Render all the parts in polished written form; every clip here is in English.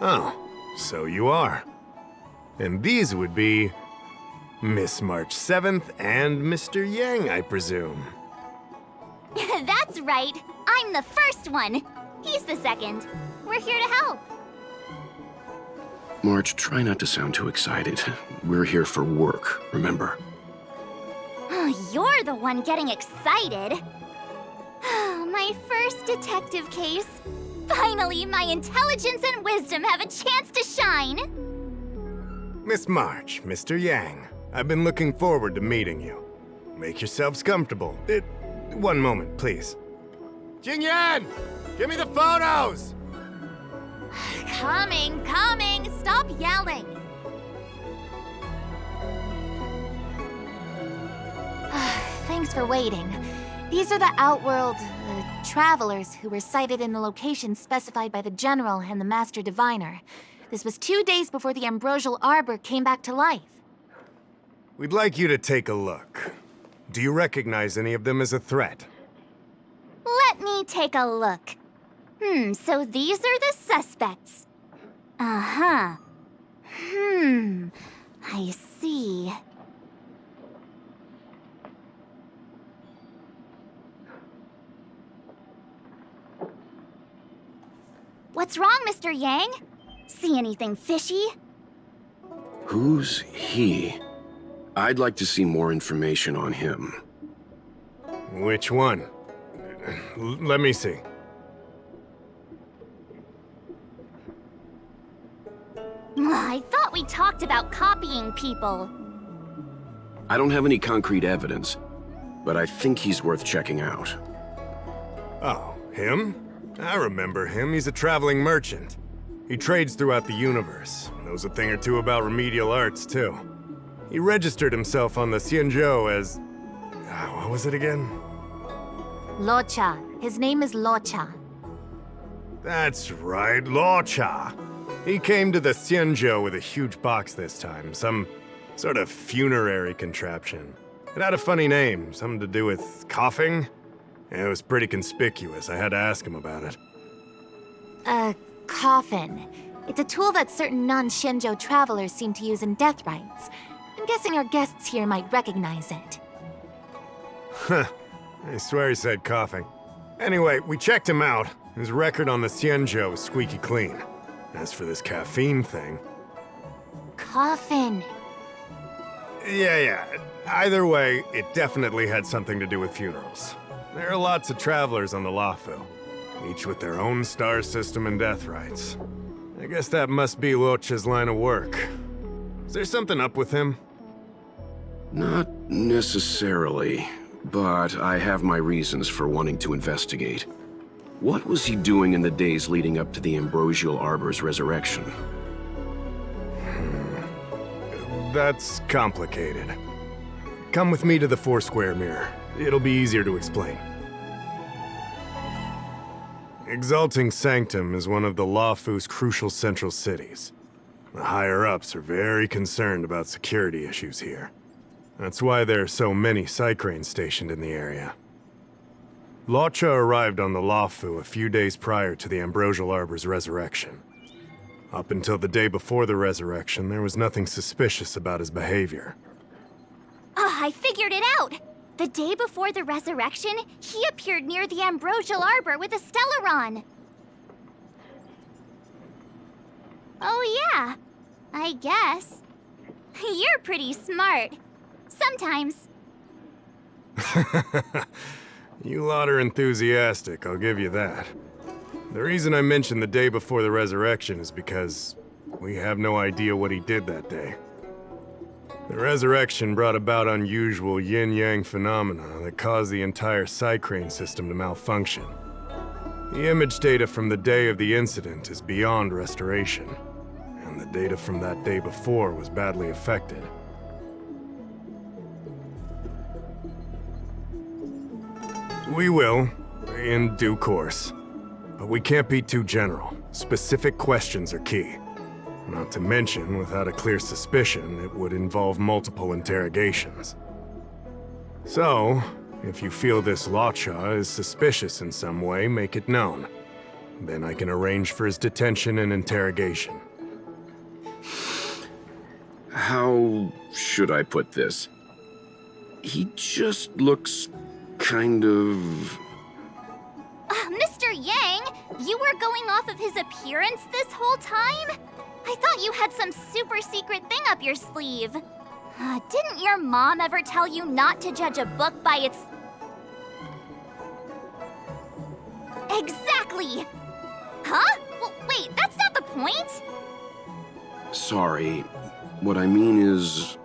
Oh, so you are. And these would be Miss March 7th and Mr. Yang, I presume. That's right. I'm the first one. He's the second. We're here to help. March, try not to sound too excited. We're here for work, remember? You're the one getting excited. My first detective case. Finally, my intelligence and wisdom have a chance to shine. Miss March, Mr. Yang, I've been looking forward to meeting you. Make yourselves comfortable. One moment, please. Jingyan! Give me the photos! Coming. Stop yelling. Thanks for waiting. These are the Outworld travelers who were sighted in the location specified by the General and the Master Diviner. This was 2 days before the Ambrosial Arbor came back to life. We'd like you to take a look. Do you recognize any of them as a threat? Let me take a look. So these are the suspects. Uh-huh. I see. What's wrong, Mr. Yang? See anything fishy? Who's he? I'd like to see more information on him. Which one? Let me see. I thought we talked about copying people. I don't have any concrete evidence, but I think he's worth checking out. Oh, him? I remember him. He's a traveling merchant. He trades throughout the universe. Knows a thing or two about remedial arts, too. He registered himself on the Xianzhou as... what was it again? Locha. His name is Locha. That's right, Locha. He came to the Xianzhou with a huge box this time. Some sort of funerary contraption. It had a funny name. Something to do with coughing? It was pretty conspicuous. I had to ask him about it. A coffin. It's a tool that certain non-Shenzhou travelers seem to use in death rites. I'm guessing our guests here might recognize it. Huh. I swear he said coughing. Anyway, we checked him out. His record on the Xianzhou is squeaky clean. As for this caffeine thing... Coffin. Yeah. Either way, it definitely had something to do with funerals. There are lots of travelers on the Luofu, each with their own star system and death rites. I guess that must be Locha's line of work. Is there something up with him? Not necessarily, but I have my reasons for wanting to investigate. What was he doing in the days leading up to the Ambrosial Arbor's resurrection? That's complicated. Come with me to the Four-Square Mirror. It'll be easier to explain. Exalting Sanctum is one of the Luofu's crucial central cities. The higher-ups are very concerned about security issues here. That's why there are so many Psycranes stationed in the area. Locha arrived on the Luofu a few days prior to the Ambrosial Arbor's resurrection. Up until the day before the resurrection, there was nothing suspicious about his behavior. I figured it out! The day before the resurrection, he appeared near the Ambrosial Arbor with a Stellaron. Oh yeah, I guess. You're pretty smart. Sometimes. You lot are enthusiastic, I'll give you that. The reason I mentioned the day before the resurrection is because we have no idea what he did that day. The resurrection brought about unusual yin-yang phenomena that caused the entire Psycrane system to malfunction. The image data from the day of the incident is beyond restoration, and the data from that day before was badly affected. We will, in due course. But we can't be too general. Specific questions are key. Not to mention, without a clear suspicion, it would involve multiple interrogations. So, if you feel this Lawcha is suspicious in some way, make it known. Then I can arrange for his detention and interrogation. How should I put this? He just looks kind of... Mr. Yang, you were going off of his appearance this whole time? I thought you had some super secret thing up your sleeve. Didn't your mom ever tell you not to judge a book by its... Exactly! Huh? Well, wait, that's not the point! Sorry. What I mean is...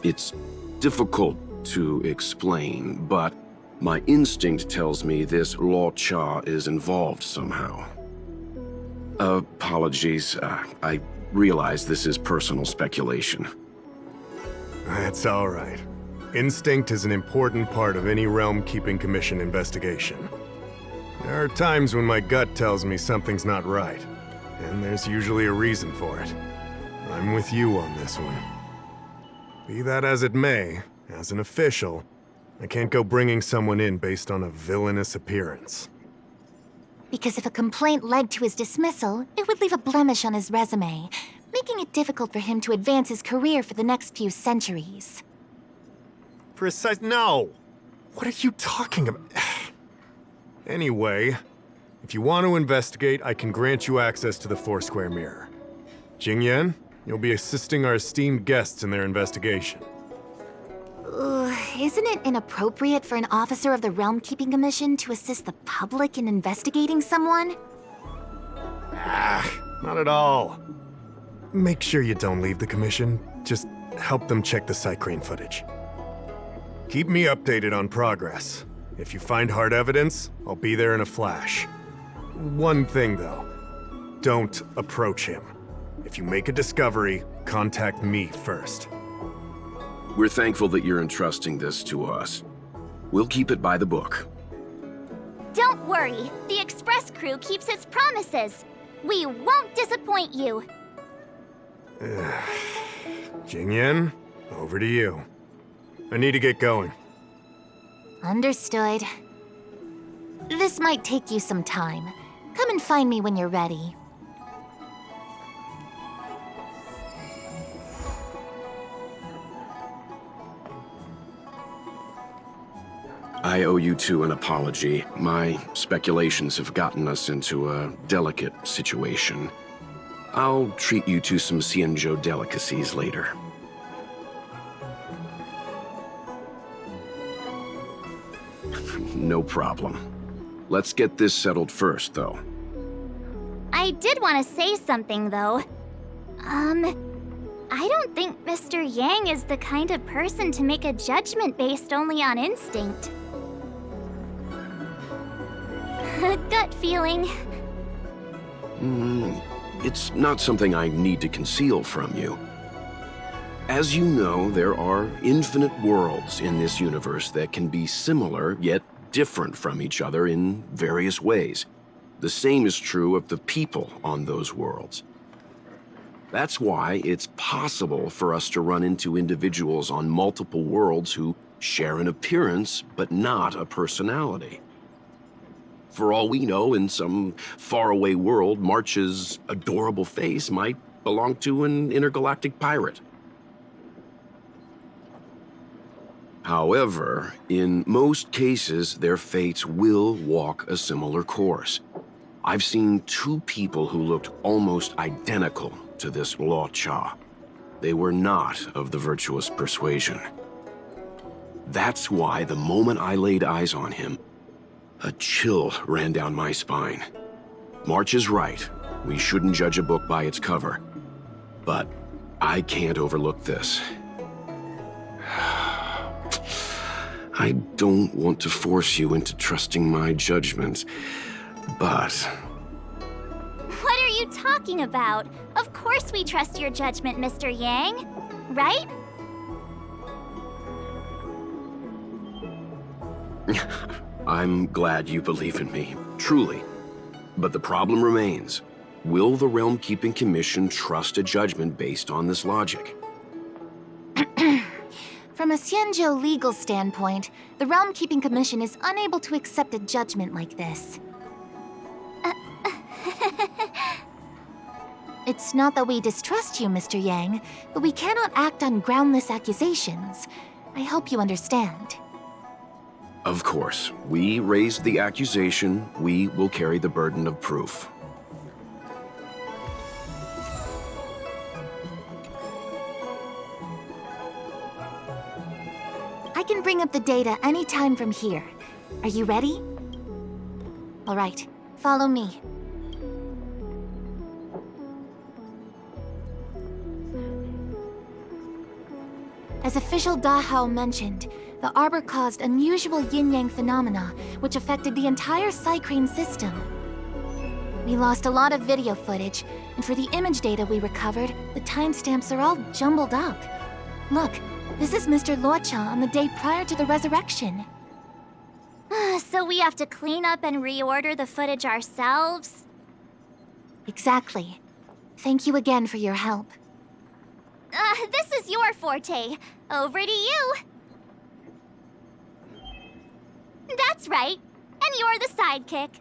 It's difficult to explain, but my instinct tells me this Lawcha is involved somehow. Apologies. I realize this is personal speculation. That's all right. Instinct is an important part of any Realm Keeping Commission investigation. There are times when my gut tells me something's not right, and there's usually a reason for it. I'm with you on this one. Be that as it may, as an official, I can't go bringing someone in based on a villainous appearance. Because if a complaint led to his dismissal, it would leave a blemish on his resume, making it difficult for him to advance his career for the next few centuries. No! What are you talking about? Anyway, if you want to investigate, I can grant you access to the Foursquare Mirror. Jingyan, you'll be assisting our esteemed guests in their investigation. Isn't it inappropriate for an officer of the Realm Keeping Commission to assist the public in investigating someone? Not at all. Make sure you don't leave the commission. Just help them check the Cycrane footage. Keep me updated on progress. If you find hard evidence, I'll be there in a flash. One thing, though. Don't approach him. If you make a discovery, contact me first. We're thankful that you're entrusting this to us. We'll keep it by the book. Don't worry, the Express crew keeps its promises. We won't disappoint you. Jingyan, over to you. I need to get going. Understood. This might take you some time. Come and find me when you're ready. I owe you two an apology. My speculations have gotten us into a delicate situation. I'll treat you to some Xianzhou delicacies later. No problem. Let's get this settled first, though. I did want to say something, though. I don't think Mr. Yang is the kind of person to make a judgment based only on instinct. A gut feeling. It's not something I need to conceal from you. As you know, there are infinite worlds in this universe that can be similar, yet different from each other in various ways. The same is true of the people on those worlds. That's why it's possible for us to run into individuals on multiple worlds who share an appearance, but not a personality. For all we know, in some faraway world, March's adorable face might belong to an intergalactic pirate. However, in most cases, their fates will walk a similar course. I've seen two people who looked almost identical to this Lawcha. They were not of the virtuous persuasion. That's why the moment I laid eyes on him, a chill ran down my spine. March is right. We shouldn't judge a book by its cover. But I can't overlook this. I don't want to force you into trusting my judgment, but... What are you talking about? Of course we trust your judgment, Mr. Yang. Right? I'm glad you believe in me, truly. But the problem remains. Will the Realm Keeping Commission trust a judgment based on this logic? From a Xianzhou legal standpoint, the Realm Keeping Commission is unable to accept a judgment like this. It's not that we distrust you, Mr. Yang, but we cannot act on groundless accusations. I hope you understand. Of course. We raised the accusation. We will carry the burden of proof. I can bring up the data anytime from here. Are you ready? All right, follow me. As official Dahao mentioned, the Arbor caused unusual yin-yang phenomena, which affected the entire Psycrane system. We lost a lot of video footage, and for the image data we recovered, the timestamps are all jumbled up. Look, this is Mr. Luocha on the day prior to the resurrection. So we have to clean up and reorder the footage ourselves? Exactly. Thank you again for your help. This is your forte. Over to you. That's right. And you're the sidekick.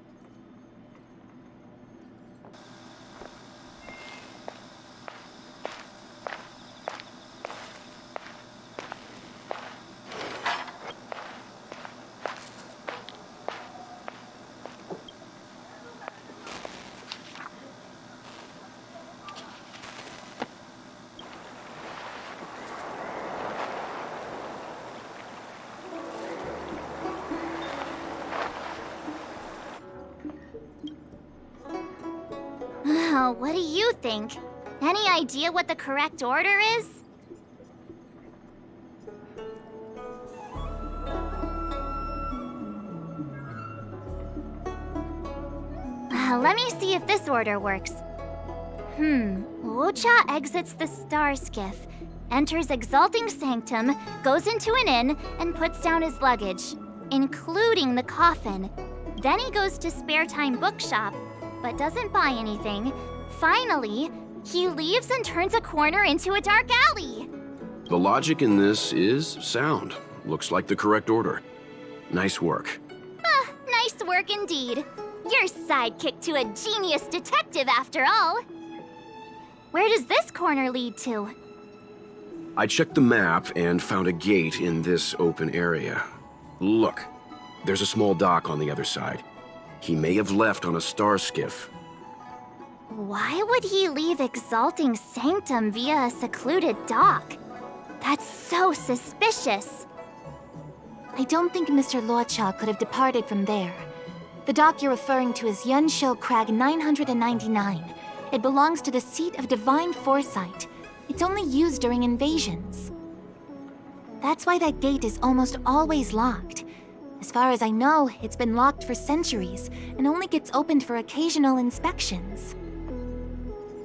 What do you think? Any idea what the correct order is? Let me see if this order works. Luocha exits the Star Skiff, enters Exalting Sanctum, goes into an inn, and puts down his luggage, including the coffin. Then he goes to Spare Time Bookshop, but doesn't buy anything. Finally, he leaves and turns a corner into a dark alley. The logic in this is sound. Looks like the correct order. Nice work. Nice work indeed. You're sidekick to a genius detective after all. Where does this corner lead to? I checked the map and found a gate in this open area. Look, there's a small dock on the other side. He may have left on a star skiff. Why would he leave Exalting Sanctum via a secluded dock? That's so suspicious. I don't think Mr. Luocha could have departed from there. The dock you're referring to is Yunshou Crag 999. It belongs to the seat of divine foresight. It's only used during invasions. That's why that gate is almost always locked. As far as I know, it's been locked for centuries and only gets opened for occasional inspections.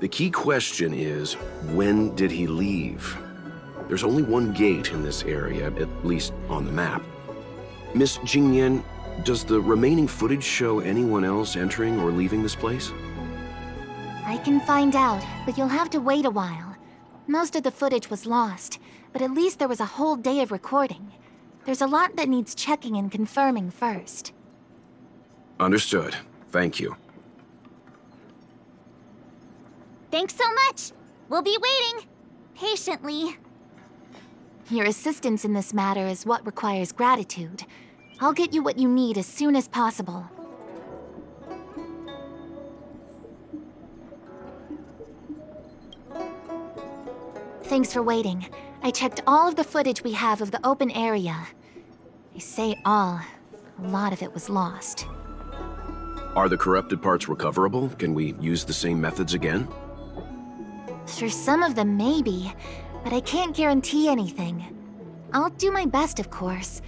The key question is, when did he leave? There's only one gate in this area, at least on the map. Miss Jingyan, does the remaining footage show anyone else entering or leaving this place? I can find out, but you'll have to wait a while. Most of the footage was lost, but at least there was a whole day of recording. There's a lot that needs checking and confirming first. Understood. Thank you. Thanks so much. We'll be waiting. Patiently. Your assistance in this matter is what requires gratitude. I'll get you what you need as soon as possible. Thanks for waiting. I checked all of the footage we have of the open area. I say all. A lot of it was lost. Are the corrupted parts recoverable? Can we use the same methods again? For some of them, maybe. But I can't guarantee anything. I'll do my best, of course.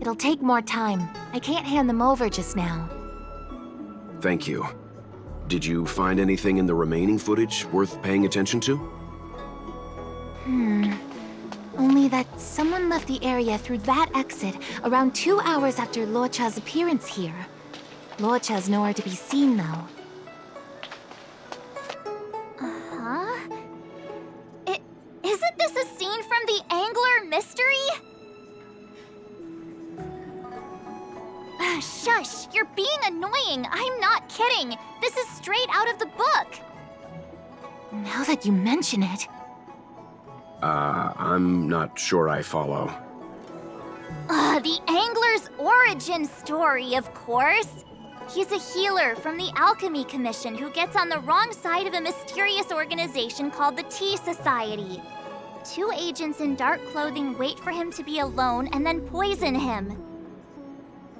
It'll take more time. I can't hand them over just now. Thank you. Did you find anything in the remaining footage worth paying attention to? Only that someone left the area through that exit around 2 hours after Luocha's appearance here. Luocha's nowhere to be seen, though. Huh? Isn't this a scene from the Angler mystery? Shush! You're being annoying! I'm not kidding! This is straight out of the book! Now that you mention it... I'm not sure I follow. The Angler's origin story, of course! He's a healer from the Alchemy Commission who gets on the wrong side of a mysterious organization called the Tea Society. 2 agents in dark clothing wait for him to be alone and then poison him.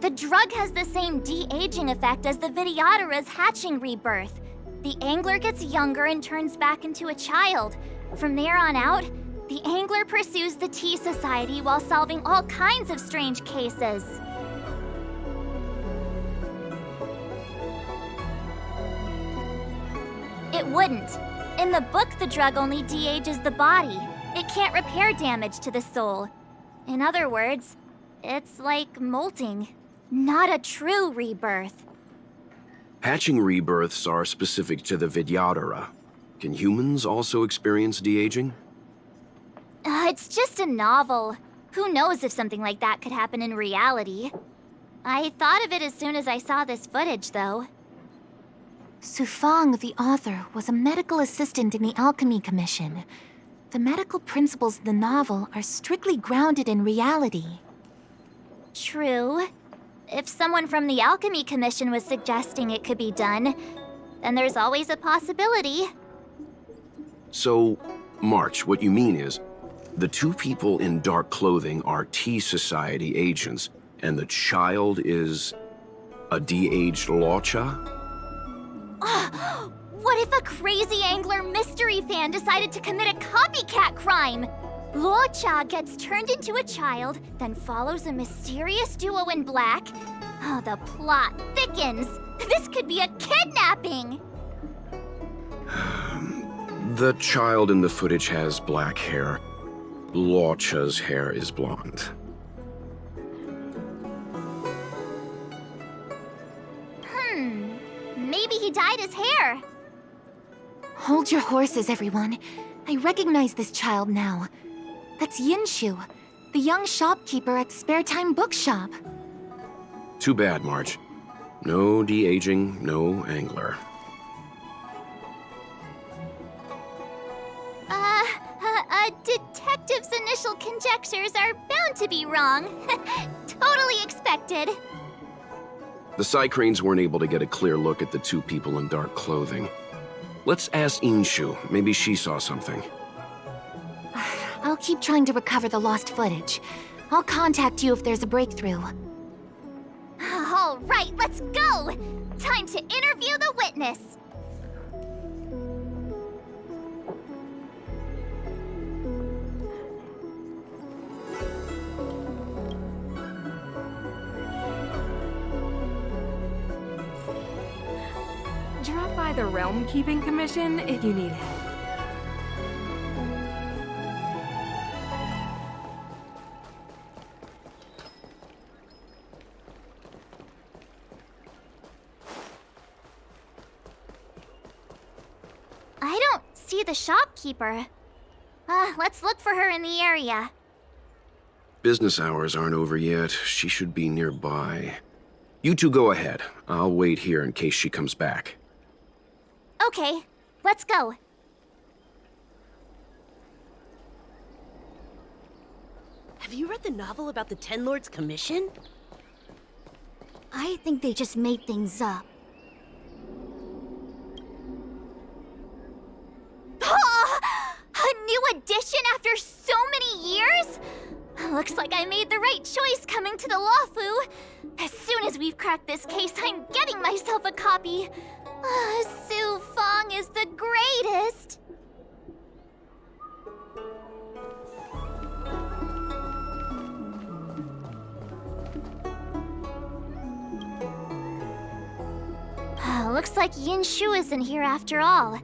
The drug has the same de-aging effect as the Vidyadhara's hatching rebirth. The Angler gets younger and turns back into a child. From there on out, the Angler pursues the Tea Society while solving all kinds of strange cases. It wouldn't. In the book, the drug only de-ages the body. It can't repair damage to the soul. In other words, it's like molting, not a true rebirth. Hatching rebirths are specific to the Vidyadhara. Can humans also experience de-aging? It's just a novel. Who knows if something like that could happen in reality? I thought of it as soon as I saw this footage, though. Sufang, the author, was a medical assistant in the Alchemy Commission. The medical principles in the novel are strictly grounded in reality. True. If someone from the Alchemy Commission was suggesting it could be done, then there's always a possibility. So, March, what you mean is, the 2 people in dark clothing are Tea Society agents, and the child is a de-aged Luocha? What if a crazy Angler mystery fan decided to commit a copycat crime? Luocha gets turned into a child, then follows a mysterious duo in black. Oh, the plot thickens. This could be a kidnapping! The child in the footage has black hair. Luocha's hair is blonde. Maybe he dyed his hair. Hold your horses, everyone. I recognize this child now. That's Yinshu, the young shopkeeper at Spare Time Bookshop. Too bad, March. No de-aging, no Angler. A detective's initial conjectures are bound to be wrong. Totally expected. The Psycranes weren't able to get a clear look at the 2 people in dark clothing. Let's ask Inshu. Maybe she saw something. I'll keep trying to recover the lost footage. I'll contact you if there's a breakthrough. All right, let's go! Time to interview the witness. Drop by the Realm Keeping Commission if you need help. I don't see the shopkeeper. Let's look for her in the area. Business hours aren't over yet. She should be nearby. You 2 go ahead. I'll wait here in case she comes back. Okay, let's go. Have you read the novel about the Ten Lords Commission? I think they just made things up. A new edition after so many years? Looks like I made the right choice coming to the Lawfu. As soon as we've cracked this case, I'm getting myself a copy. Su Fong is the greatest. Looks like Yinshu isn't here after all.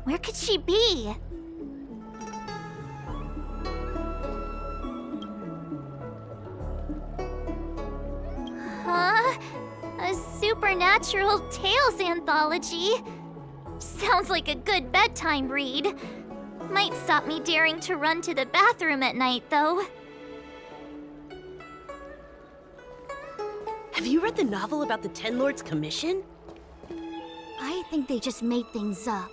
Where could she be? supernatural tales anthology. Sounds like a good bedtime read. Might stop me daring to run to the bathroom at night, though. Have you read the novel about the Ten Lords Commission? I think they just made things up.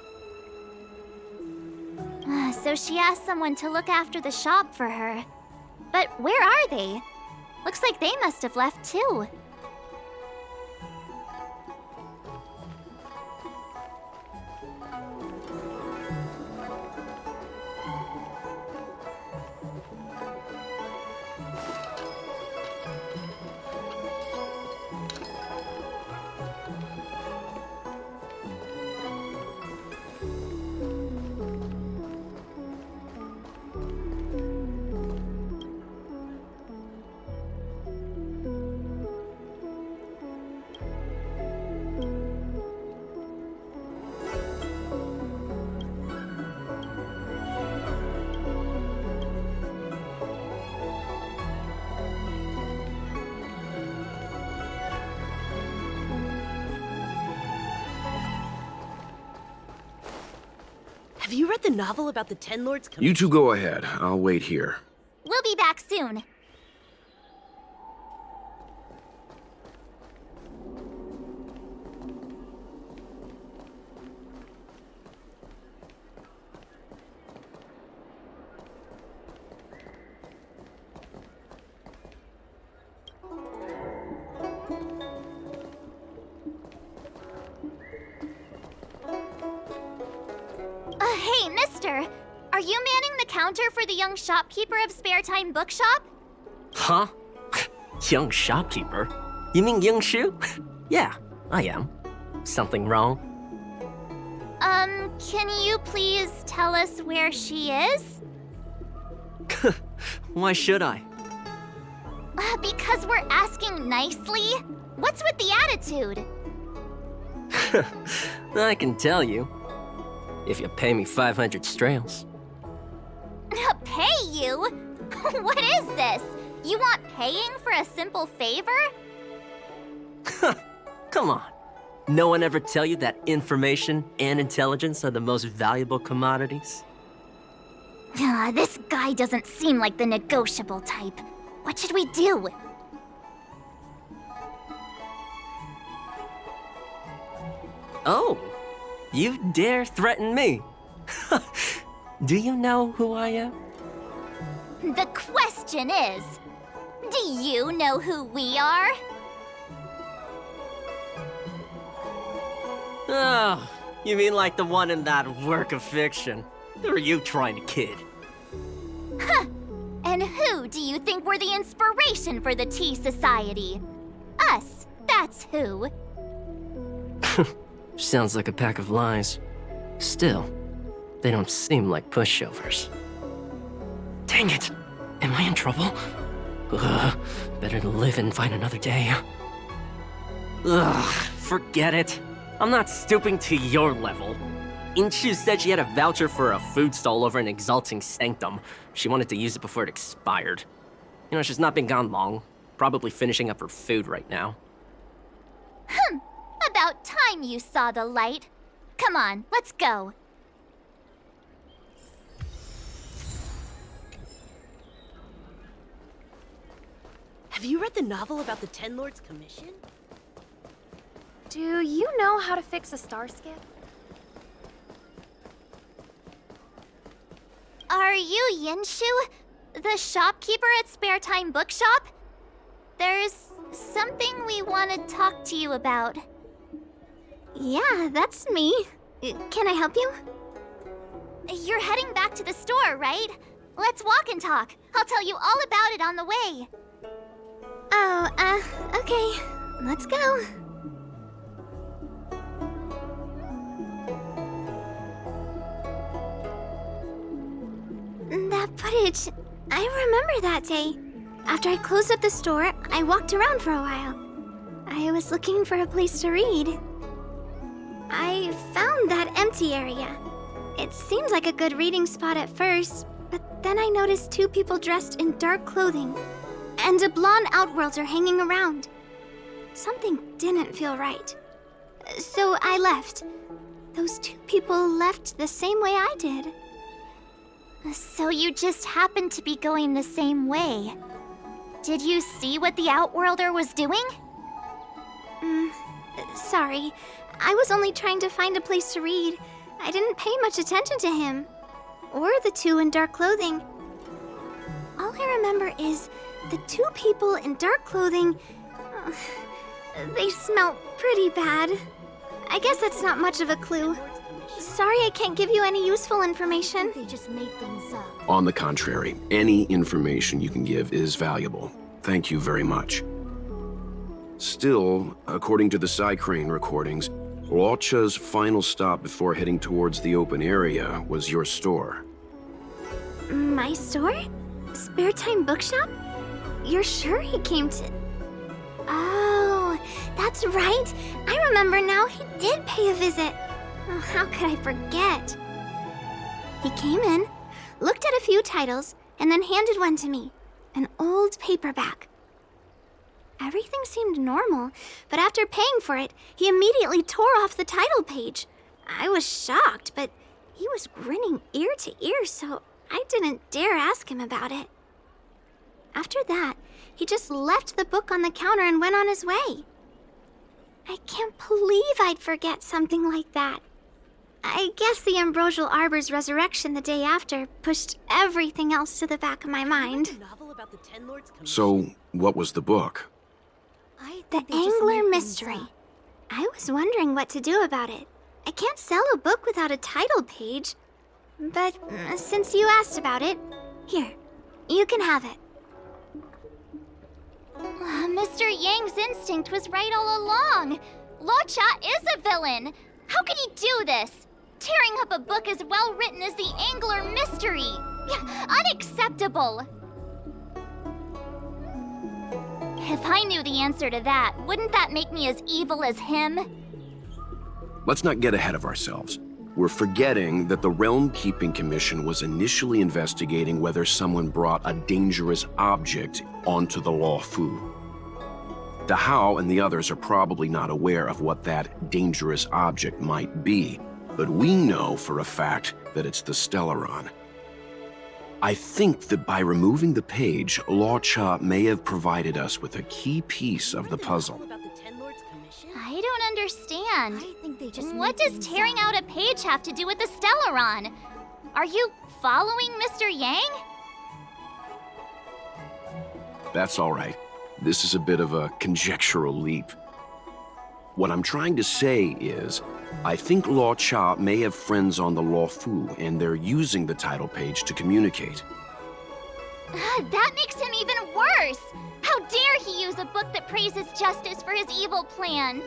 So she asked someone to look after the shop for her. But where are they? Looks like they must have left too. Have you read the novel about the Ten Lords Commission? You two go ahead. I'll wait here. We'll be back soon. Hey, mister! Are you manning the counter for the young shopkeeper of Spare Time Bookshop? Huh? Young shopkeeper? You mean Young Shu? Yeah, I am. Something wrong? Can you please tell us where she is? Why should I? Because we're asking nicely. What's with the attitude? I can tell you. If you pay me 500 strails. Pay you? What is this? You want paying for a simple favor? Come on. No one ever tell you that information and intelligence are the most valuable commodities? This guy doesn't seem like the negotiable type. What should we do? Oh, you dare threaten me? Do you know who I am? The question is, do you know who we are? Oh, you mean like the one in that work of fiction? Who are you trying to kid? And who do you think were the inspiration for the Tea Society? Us, that's who. Sounds like a pack of lies. Still, they don't seem like pushovers. Dang it! Am I in trouble? Ugh, better to live and find another day. Ugh, forget it. I'm not stooping to your level. Inchu said she had a voucher for a food stall over in Exalting Sanctum. She wanted to use it before it expired. You know, she's not been gone long. Probably finishing up her food right now. About time you saw the light. Come on, let's go. Have you read the novel about the Ten Lords Commission? Do you know how to fix a star skip? Are you Yinshu, the shopkeeper at Spare Time Bookshop? There's something we want to talk to you about. Yeah, that's me. Can I help you? You're heading back to the store, right? Let's walk and talk. I'll tell you all about it on the way. Oh, okay. Let's go. That footage, I remember that day. After I closed up the store, I walked around for a while. I was looking for a place to read. I found that empty area. It seemed like a good reading spot at first, but then I noticed two people dressed in dark clothing, and a blonde outworlder hanging around. Something didn't feel right. So I left. Those two people left the same way I did. So you just happened to be going the same way. Did you see what the Outworlder was doing? Sorry. I was only trying to find a place to read. I didn't pay much attention to him. Or the two in dark clothing. All I remember is the two people in dark clothing. They smell pretty bad. I guess that's not much of a clue. Sorry I can't give you any useful information. They just made things up. On the contrary, any information you can give is valuable. Thank you very much. Still, according to the Psycrane recordings, Locha's final stop before heading towards the open area was your store. My store? Spare time bookshop? You're sure he came to... Oh, that's right. I remember now, he did pay a visit. Oh, how could I forget? He came in, looked at a few titles, and then handed one to me. An old paperback. Everything seemed normal, but after paying for it, he immediately tore off the title page. I was shocked, but he was grinning ear to ear, so I didn't dare ask him about it. After that, he just left the book on the counter and went on his way. I can't believe I'd forget something like that. I guess the Ambrosial Arbor's resurrection the day after pushed everything else to the back of my mind. The novel about the Ten Lords Commission? So, what was the book? The Angler Mystery. I was wondering what to do about it. I can't sell a book without a title page. But since you asked about it, here, you can have it. Mr. Yang's instinct was right all along. Locha is a villain. How could he do this? Tearing up a book as well written as the Angler Mystery. Unacceptable. If I knew the answer to that, wouldn't that make me as evil as him? Let's not get ahead of ourselves. We're forgetting that the Realm Keeping Commission was initially investigating whether someone brought a dangerous object onto the Law Fu. The How and the others are probably not aware of what that dangerous object might be, but we know for a fact that it's the Stellaron. I think that by removing the page, Locha may have provided us with a key piece of the puzzle. About the Ten Lords Commission? I don't understand. I think they just What made does things tearing up. out a page have to do with the Stellaron? Are you following Mr. Yang? That's all right. This is a bit of a conjectural leap. What I'm trying to say is, I think Locha may have friends on the Law Fu, and they're using the title page to communicate. That makes him even worse! How dare he use a book that praises justice for his evil plans?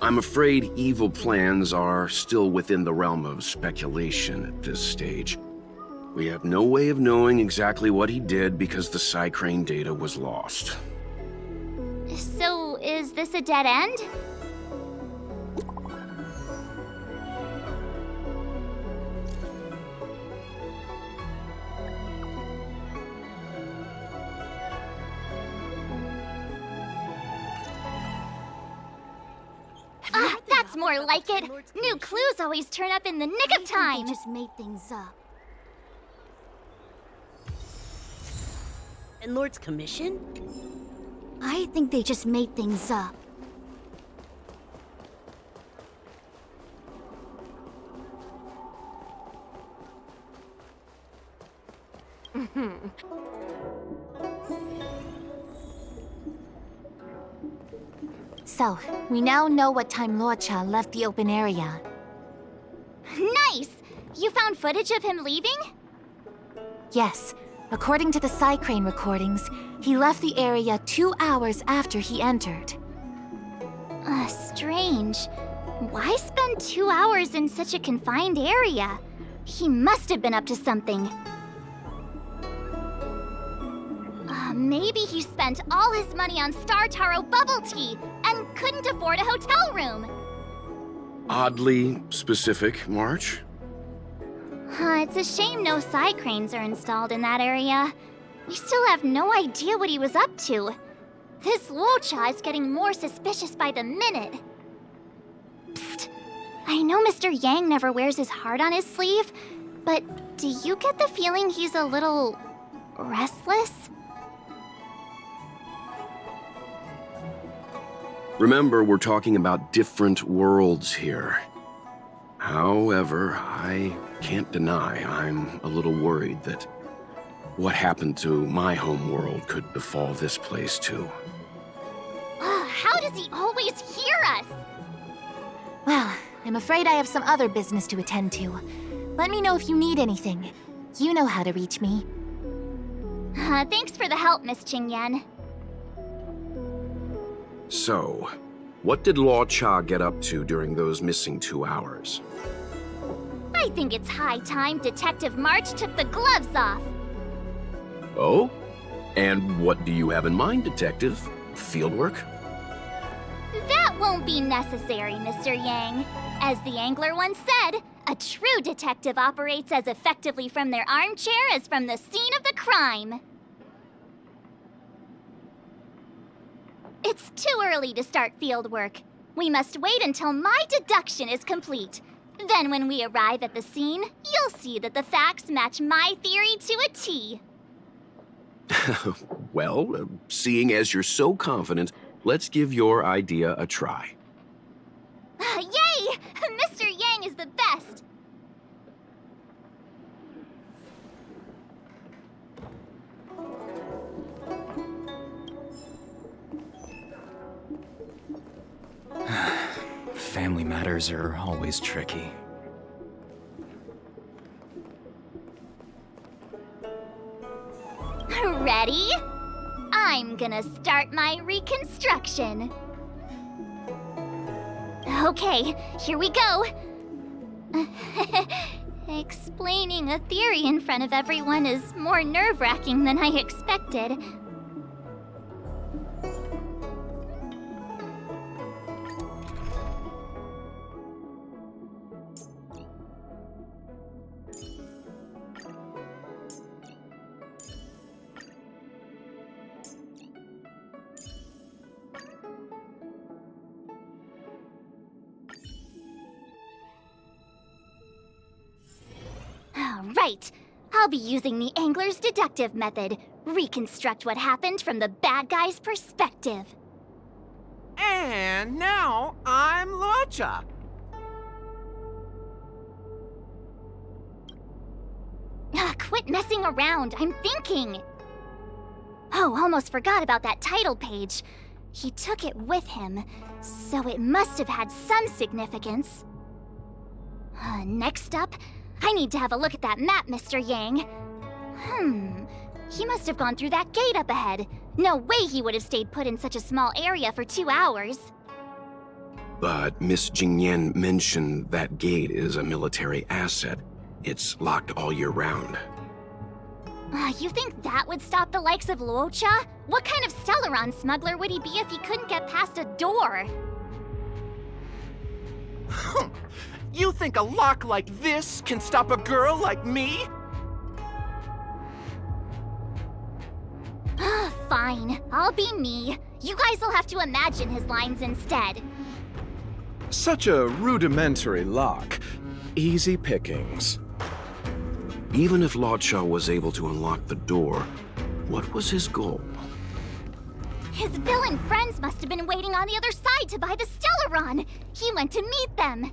I'm afraid evil plans are still within the realm of speculation at this stage. We have no way of knowing exactly what he did because the Psycrane data was lost. So, is this a dead end? That's more like it. New clues always turn up in the nick of time. They just made things up. Ten Lords Commission? I think they just made things up. So, we now know what time Locha left the open area. Nice! You found footage of him leaving? Yes, according to the Psycrane recordings, he left the area 2 hours after he entered. Strange. Why spend 2 hours in such a confined area? He must have been up to something. Maybe he spent all his money on Star Taro bubble tea and couldn't afford a hotel room. Oddly specific, March. It's a shame no Psycranes are installed in that area. We still have no idea what he was up to. This Luocha is getting more suspicious by the minute. Psst. I know Mr. Yang never wears his heart on his sleeve, but do you get the feeling he's a little restless? Remember, we're talking about different worlds here. However, I can't deny I'm a little worried that what happened to my home world could befall this place too. How does he always hear us? Well, I'm afraid I have some other business to attend to. Let me know if you need anything. You know how to reach me. Thanks for the help, Miss Qingyan. So, what did Luo Cha get up to during those missing 2 hours? I think it's high time Detective March took the gloves off. Oh? And what do you have in mind, Detective? Fieldwork? That won't be necessary, Mr. Yang. As the angler once said, a true detective operates as effectively from their armchair as from the scene of the crime. It's too early to start field work. We must wait until my deduction is complete. Then when we arrive at the scene, you'll see that the facts match my theory to a T. Well, seeing as you're so confident, let's give your idea a try. Yay! Mr. Yang is the best! Family matters are always tricky. Ready? I'm gonna start my reconstruction. Okay, here we go. Explaining a theory in front of everyone is more nerve-wracking than I expected. Right. I'll be using the angler's deductive method. Reconstruct what happened from the bad guy's perspective. And now I'm Luocha. Quit messing around. I'm thinking. Oh, almost forgot about that title page. He took it with him, so it must have had some significance. Next up, I need to have a look at that map, Mr. Yang. He must have gone through that gate up ahead. No way he would have stayed put in such a small area for 2 hours. But Miss Jingyan mentioned that gate is a military asset. It's locked all year round. You think that would stop the likes of Luocha? What kind of Stellaron smuggler would he be if he couldn't get past a door? You think a lock like this can stop a girl like me? Fine, I'll be me. You guys will have to imagine his lines instead. Such a rudimentary lock. Easy pickings. Even if Luocha was able to unlock the door, what was his goal? His villain friends must have been waiting on the other side to buy the Stellaron. He went to meet them.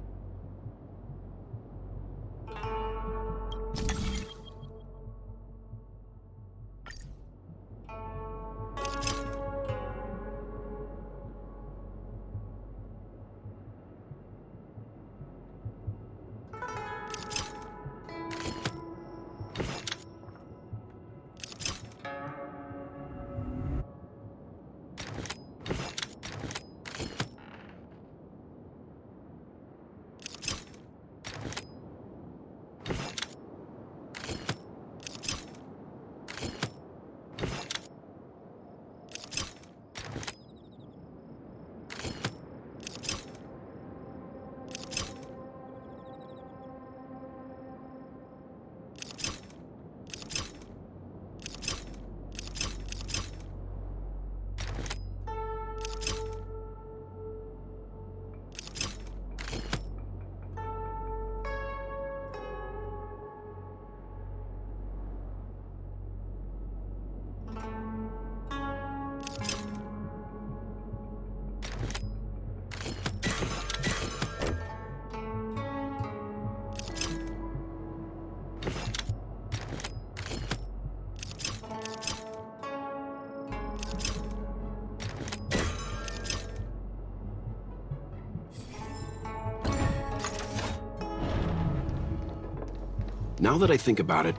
Now that I think about it,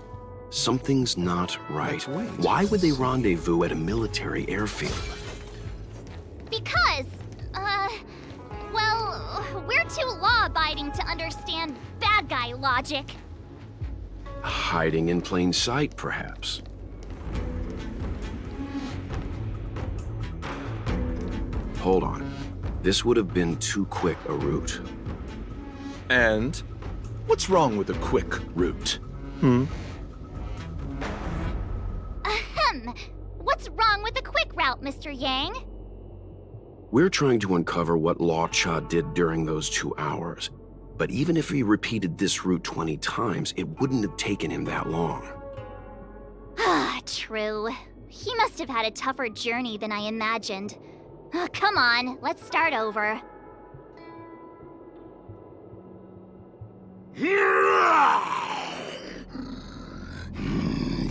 something's not right. Let's wait. Why would they rendezvous at a military airfield? Because, well, we're too law-abiding to understand bad guy logic. Hiding in plain sight, perhaps. Hold on. This would have been too quick a route. And what's wrong with a quick route? Ahem. What's wrong with the quick route, Mr. Yang? We're trying to uncover what Law Cha did during those 2 hours. But even if he repeated this route 20 times, it wouldn't have taken him that long. Ah, true. He must have had a tougher journey than I imagined. Come on, let's start over.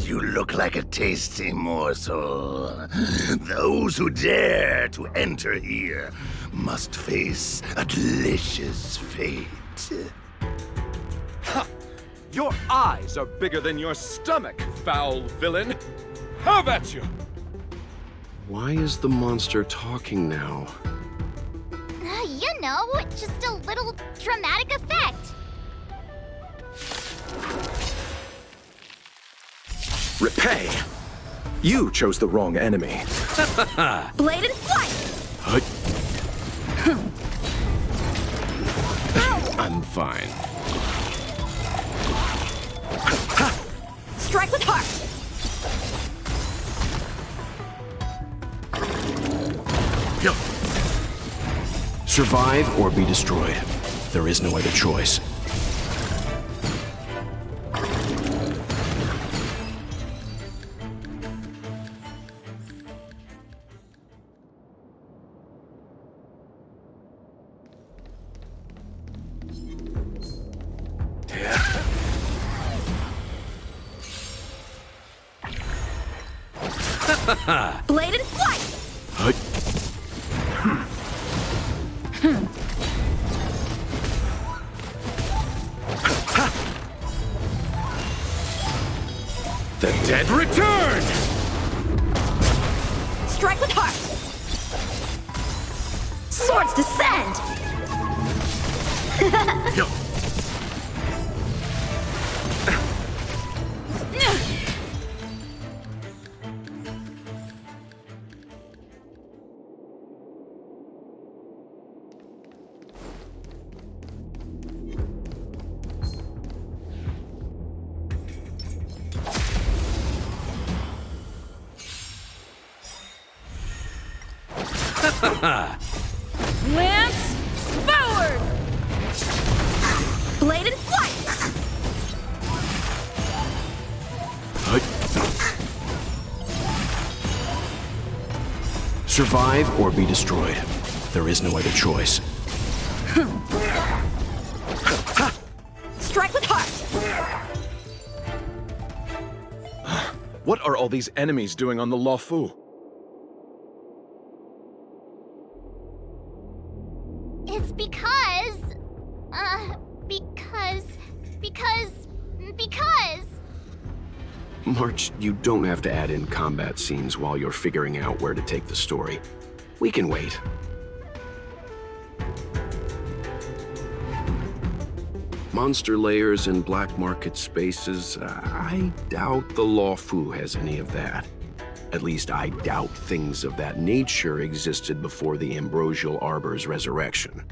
You look like a tasty morsel. Those who dare to enter here must face a delicious fate. Ha! Your eyes are bigger than your stomach, foul villain! Have at you! Why is the monster talking now? You know, just a little dramatic effect. Repay! You chose the wrong enemy. Bladed flight! I'm fine. Strike with heart! Survive or be destroyed. There is no other choice. Bladed flight! The dead return! Strike with heart! Swords descend! Lance forward! Bladed flight! Survive or be destroyed. There is no other choice. Strike with heart! What are all these enemies doing on the Luofu? It's because... because... March, you don't have to add in combat scenes while you're figuring out where to take the story. We can wait. Monster layers and black market spaces, I doubt the Luofu has any of that. At least I doubt things of that nature existed before the Ambrosial Arbor's resurrection.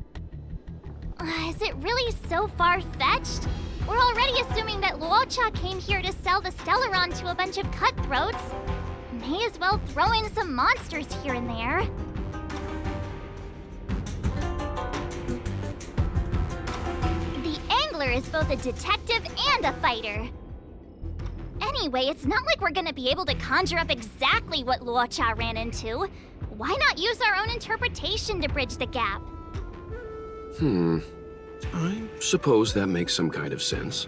Is it really so far-fetched? We're already assuming that Luocha came here to sell the Stellaron to a bunch of cutthroats. May as well throw in some monsters here and there. The Angler is both a detective and a fighter. Anyway, it's not like we're gonna be able to conjure up exactly what Luocha ran into. Why not use our own interpretation to bridge the gap? I suppose that makes some kind of sense.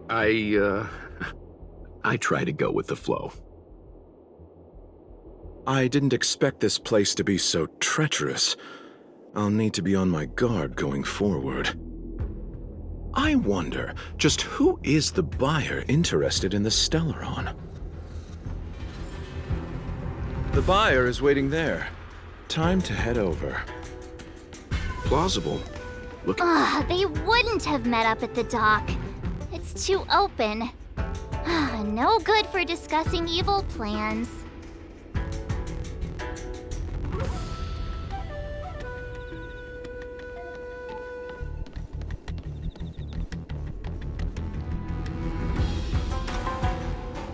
I try to go with the flow. I didn't expect this place to be so treacherous. I'll need to be on my guard going forward. I wonder, just who is the buyer interested in the Stellaron? The buyer is waiting there. Time to head over. Plausible. Look. They wouldn't have met up at the dock. It's too open. No good for discussing evil plans.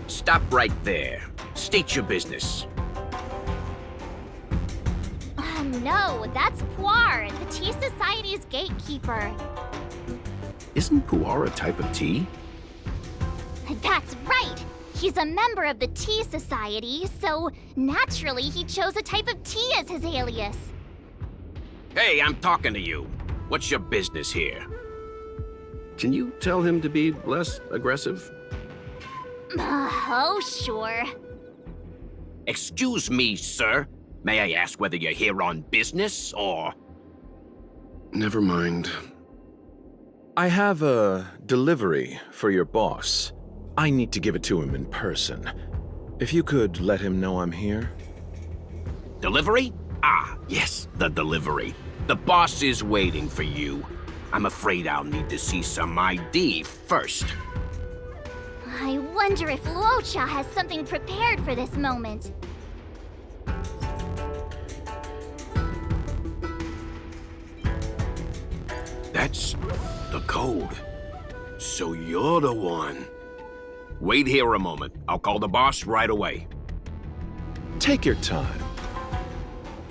Stop right there. State your business. No, that's Puar, the Tea Society's gatekeeper. Isn't Puar a type of tea? That's right! He's a member of the Tea Society, so naturally he chose a type of tea as his alias. Hey, I'm talking to you. What's your business here? Can you tell him to be less aggressive? Oh, sure. Excuse me, sir. May I ask whether you're here on business, or...? Never mind. I have a delivery for your boss. I need to give it to him in person. If you could let him know I'm here. Delivery? Ah, yes, the delivery. The boss is waiting for you. I'm afraid I'll need to see some ID first. I wonder if Luocha has something prepared for this moment. That's the code. So you're the one. Wait here a moment. I'll call the boss right away. Take your time.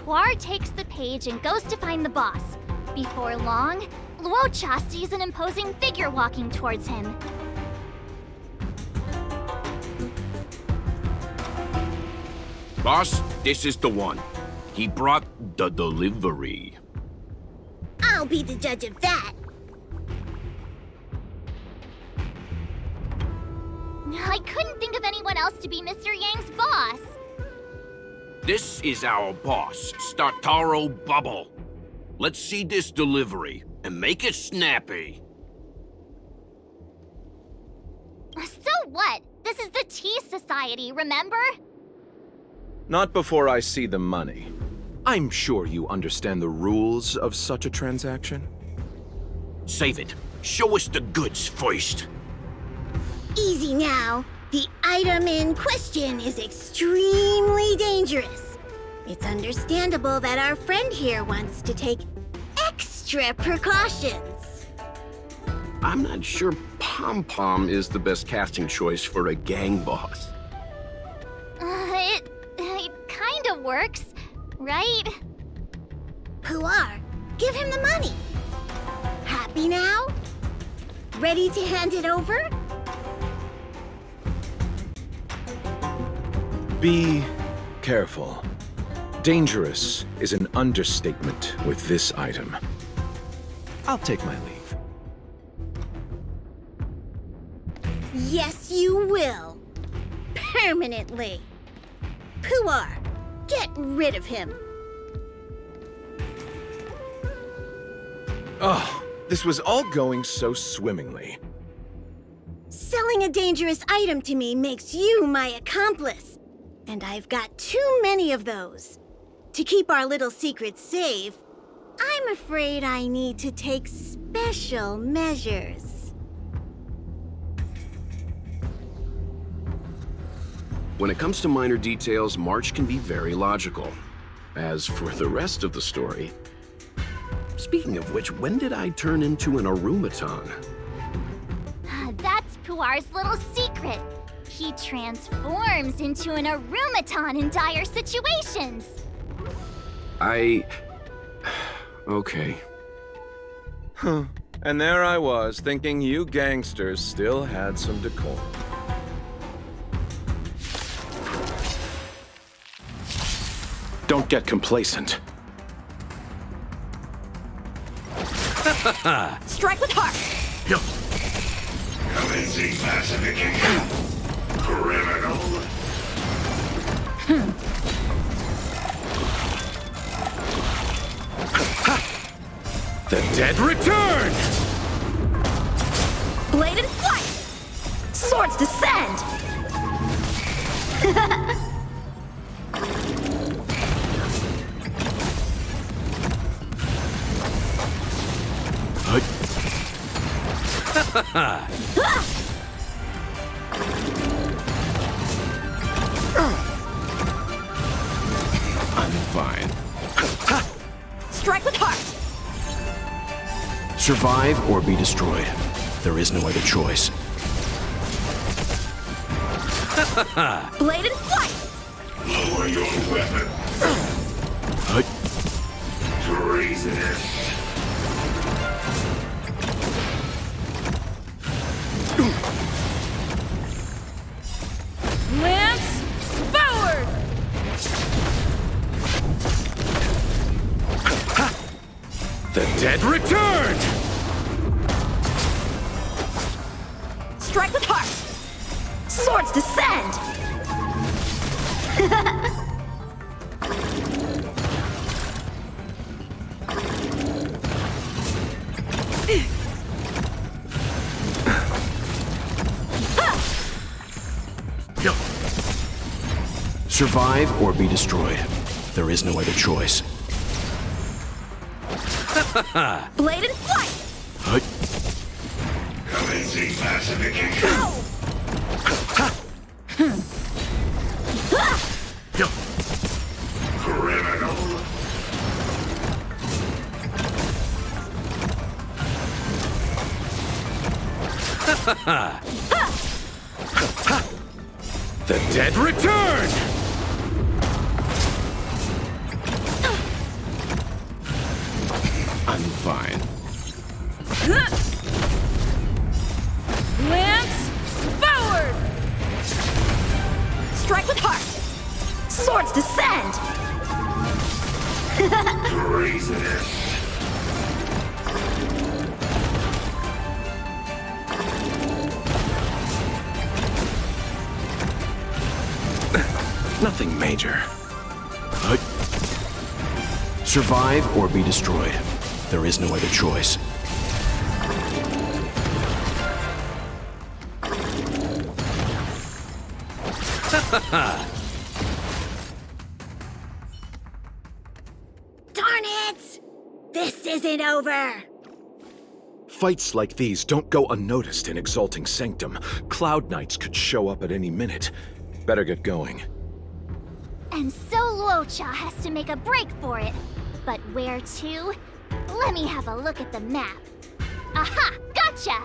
Puar takes the page and goes to find the boss. Before long, Luocha sees an imposing figure walking towards him. Boss, this is the one. He brought the delivery. I'll be the judge of that. I couldn't think of anyone else to be Mr. Yang's boss. This is our boss, Startaro Bubble. Let's see this delivery, and make it snappy. So what? This is the Tea Society, remember? Not before I see the money. I'm sure you understand the rules of such a transaction. Save it. Show us the goods first. Easy now. The item in question is extremely dangerous. It's understandable that our friend here wants to take extra precautions. I'm not sure Pom Pom is the best casting choice for a gang boss. It kinda works, right? Puar, give him the money. Happy now? Ready to hand it over? Be careful. Dangerous is an understatement with this item. I'll take my leave. Yes, you will. Permanently. Puar, get rid of him. Oh, this was all going so swimmingly. Selling a dangerous item to me makes you my accomplice. And I've got too many of those. To keep our little secret safe, I'm afraid I need to take special measures. When it comes to minor details, March can be very logical. As for the rest of the story... Speaking of which, when did I turn into an Arumaton? That's Puar's little secret. He transforms into an Arumaton in dire situations. Okay. Huh. And there I was, thinking you gangsters still had some decorum. Don't get complacent. Strike with heart! Commencing classification. Criminal. The dead return! Bladed flight! Swords descend! I'm fine. Strike with heart! Survive or be destroyed. There is no other choice. Bladed flight! Lower your weapon. Treasonous. Lance, forward! The dead return! Strike with heart! Swords descend! Survive or be destroyed. There is no other choice. Bladed flight! Commencing pacification. Criminal. The dead return! I'm fine. Lance, forward! Strike with heart! Swords descend! Treasonous. Nothing major. Survive or be destroyed. There is no other choice. Darn it! This isn't over! Fights like these don't go unnoticed in Exalting Sanctum. Cloud Knights could show up at any minute. Better get going. And so Luocha has to make a break for it. But where to? Let me have a look at the map. Aha! Gotcha!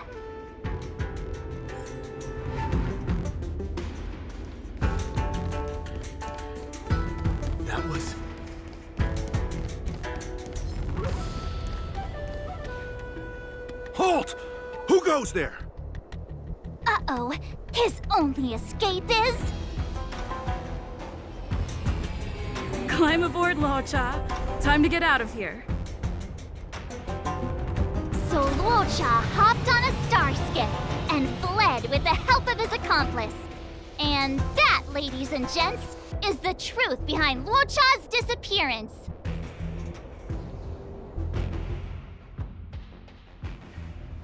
That was... Halt! Who goes there? Uh-oh. His only escape is... Climb aboard, Luocha. Time to get out of here. So Luocha hopped on a star skiff and fled with the help of his accomplice. And that, ladies and gents, is the truth behind Luocha's disappearance.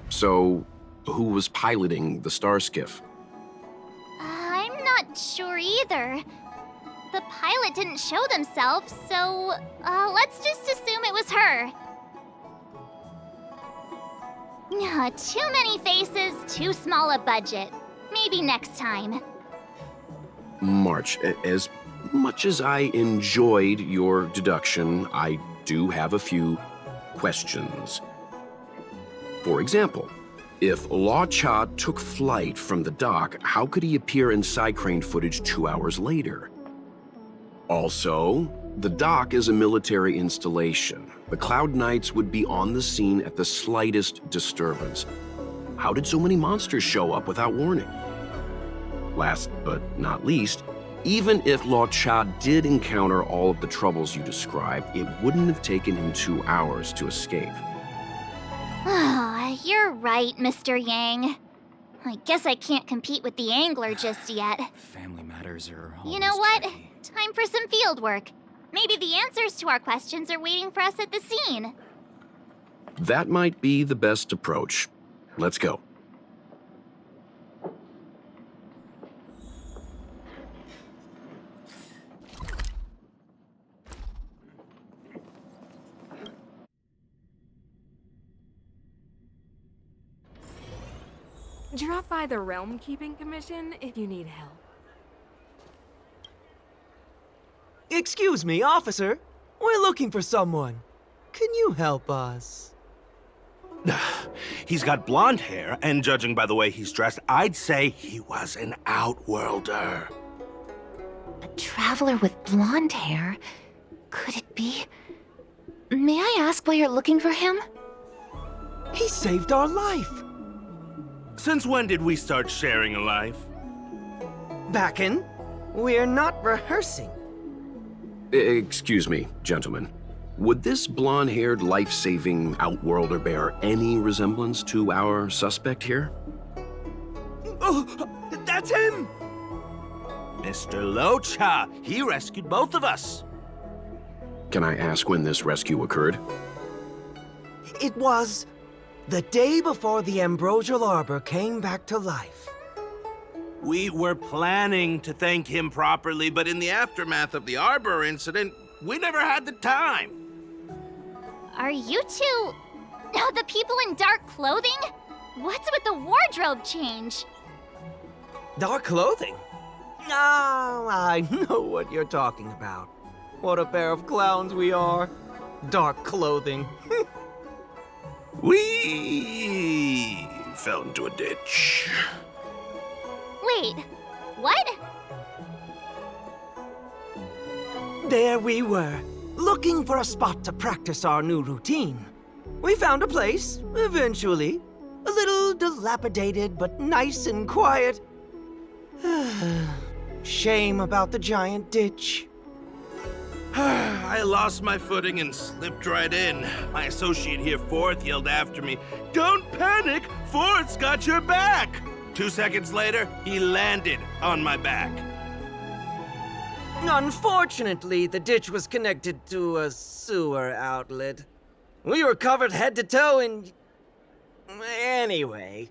So, who was piloting the star skiff? I'm not sure either. The pilot didn't show themselves, so let's just assume it was her. Too many faces, too small a budget. Maybe next time. March, as much as I enjoyed your deduction, I do have a few questions. For example, if Luocha took flight from the dock, how could he appear in side crane footage 2 hours later? Also, the dock is a military installation. The Cloud Knights would be on the scene at the slightest disturbance. How did so many monsters show up without warning? Last but not least, even if Luocha did encounter all of the troubles you described, it wouldn't have taken him 2 hours to escape. You're right, Mr. Yang. I guess I can't compete with the angler just yet. Family matters are You know what? Time for some field work. Maybe the answers to our questions are waiting for us at the scene. That might be the best approach. Let's go. Drop by the Realm Keeping Commission if you need help. Excuse me, officer. We're looking for someone. Can you help us? He's got blonde hair, and judging by the way he's dressed, I'd say he was an outworlder. A traveler with blonde hair? Could it be? May I ask why you're looking for him? He saved our life. Since when did we start sharing a life? Backen, we're not rehearsing. Excuse me, gentlemen. Would this blonde-haired, life-saving outworlder bear any resemblance to our suspect here? Oh, that's him! Mr. Locha, he rescued both of us. Can I ask when this rescue occurred? It was the day before the Ambrosial Arbor came back to life. We were planning to thank him properly, but in the aftermath of the Arbor incident, we never had the time. Are you two... the people in dark clothing? What's with the wardrobe change? Dark clothing? Ah, I know what you're talking about. What a pair of clowns we are. Dark clothing. We fell into a ditch. Wait, what? There we were, looking for a spot to practice our new routine. We found a place, eventually. A little dilapidated, but nice and quiet. Shame about the giant ditch. I lost my footing and slipped right in. My associate here, Fourth, yelled after me, "Don't panic! Fourth's got your back!" 2 seconds later, he landed on my back. Unfortunately, the ditch was connected to a sewer outlet. We were covered head to toe in... Anyway,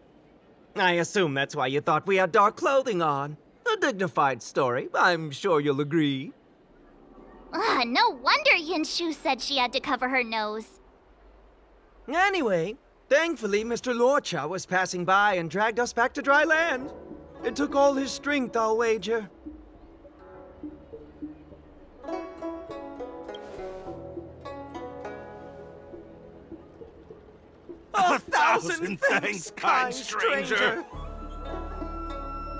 I assume that's why you thought we had dark clothing on. A dignified story, I'm sure you'll agree. No wonder Yinshu said she had to cover her nose. Anyway, thankfully Mr. Lorcha was passing by and dragged us back to dry land. It took all his strength, I'll wager. A thousand thanks, kind stranger!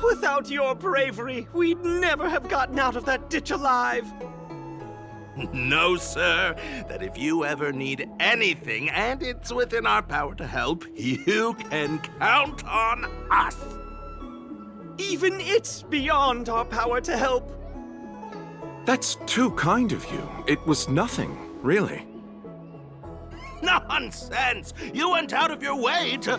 Without your bravery, we'd never have gotten out of that ditch alive. No, sir. That if you ever need anything, and it's within our power to help, you can count on us. Even it's beyond our power to help. That's too kind of you. It was nothing, really. Nonsense! You went out of your way to...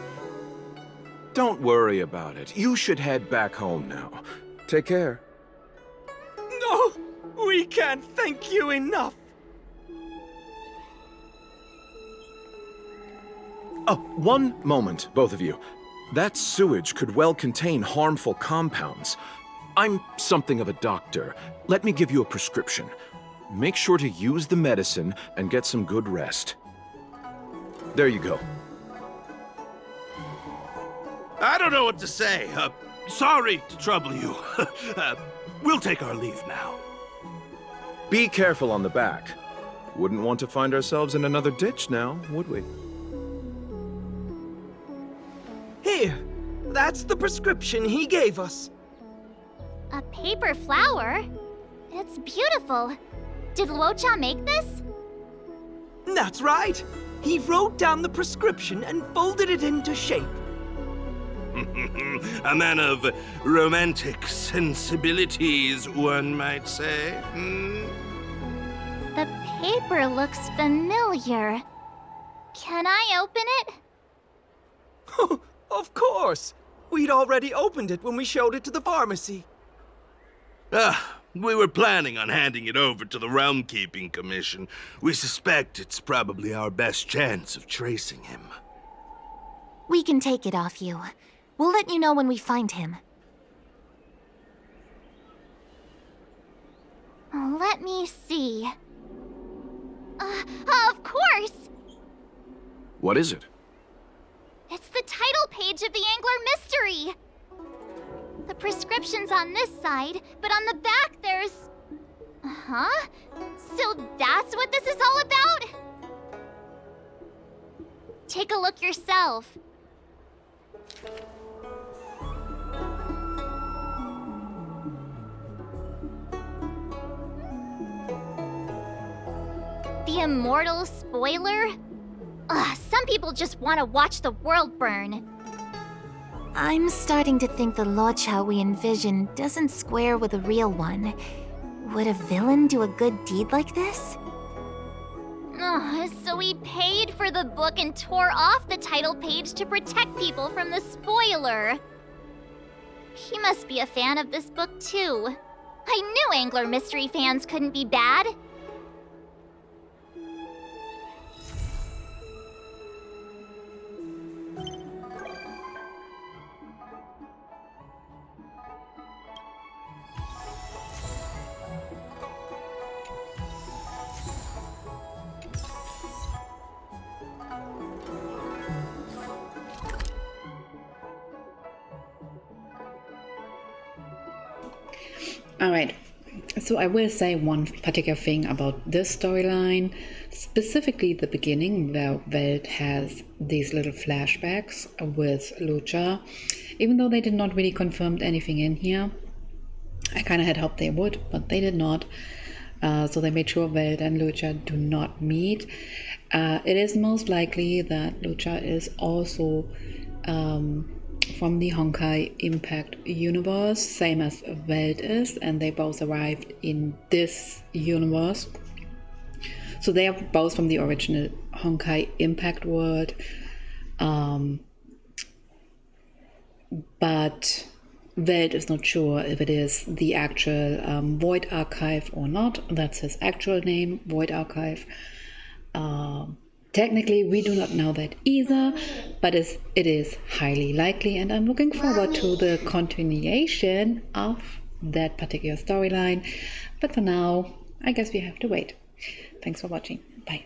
Don't worry about it. You should head back home now. Take care. No! We can't thank you enough! Oh, one moment, both of you. That sewage could well contain harmful compounds. I'm something of a doctor. Let me give you a prescription. Make sure to use the medicine and get some good rest. There you go. I don't know what to say. Sorry to trouble you. We'll take our leave now. Be careful on the back. Wouldn't want to find ourselves in another ditch now, would we? Here, that's the prescription he gave us. A paper flower? It's beautiful. Did Luocha make this? That's right. He wrote down the prescription and folded it into shape. A man of romantic sensibilities, one might say. The paper looks familiar. Can I open it? Oh, of course. We'd already opened it when we showed it to the pharmacy. We were planning on handing it over to the Realm Keeping Commission. We suspect it's probably our best chance of tracing him. We can take it off you. We'll let you know when we find him. Let me see. Of course! What is it? It's the title page of the Angler Mystery! prescriptions on this side, but on the back there's... Huh? So that's what this is all about? Take a look yourself. The immortal spoiler? Ugh, some people just want to watch the world burn. I'm starting to think the Locha we envision doesn't square with a real one. Would a villain do a good deed like this? Ugh, so he paid for the book and tore off the title page to protect people from the spoiler. He must be a fan of this book too. I knew Angler Mystery fans couldn't be bad. Alright, so I will say one particular thing about this storyline, specifically the beginning where Welt has these little flashbacks with Lucha. Even though they did not really confirm anything in here, I kind of had hoped they would, but they did not. So they made sure Welt and Lucha do not meet. It is most likely that Lucha is also from the Honkai Impact universe, same as Welt is, and they both arrived in this universe. So they are both from the original Honkai Impact world. But Welt is not sure if it is the actual Void Archive or not. That's his actual name, Void Archive. Technically, we do not know that either, but it is highly likely, and I'm looking forward to the continuation of that particular storyline. But for now, I guess we have to wait. Thanks for watching. Bye.